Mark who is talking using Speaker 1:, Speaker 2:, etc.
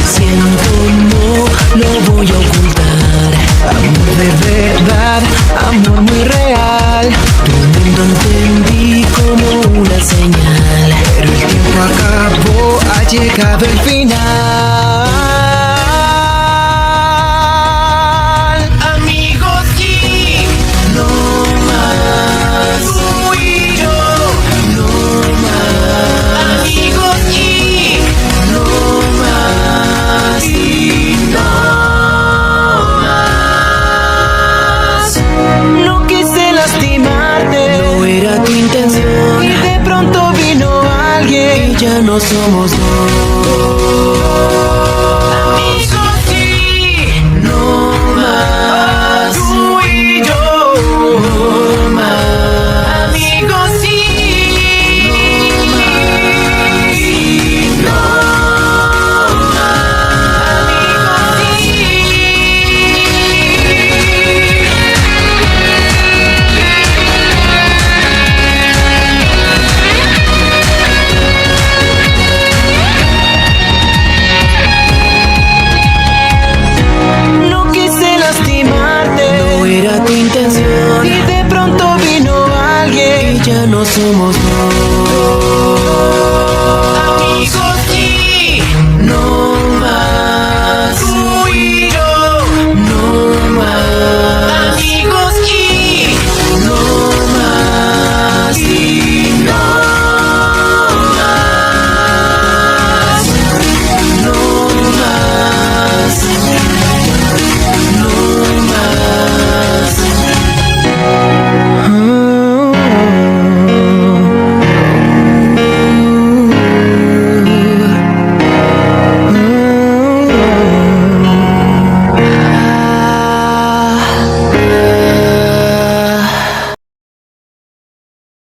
Speaker 1: siento no lo voy a ocultar. Amor de verdad, amor muy real. Tu mundo entendí como una señal, pero el tiempo acabó, ha llegado el final. Amigos, sí, no más. Tú y yo, no más. Amigos, sí, no más. Y no más. No quise lastimarte, no era tu intención. Y de pronto vino alguien y ya no somos dos. Amigos, sí, no más. Tú y yo, no más. Amigos, sí, no más. Y no más. Amigos, no quise lastimarte, no era tu intención. Y de pronto vino alguien y ya no somos dos.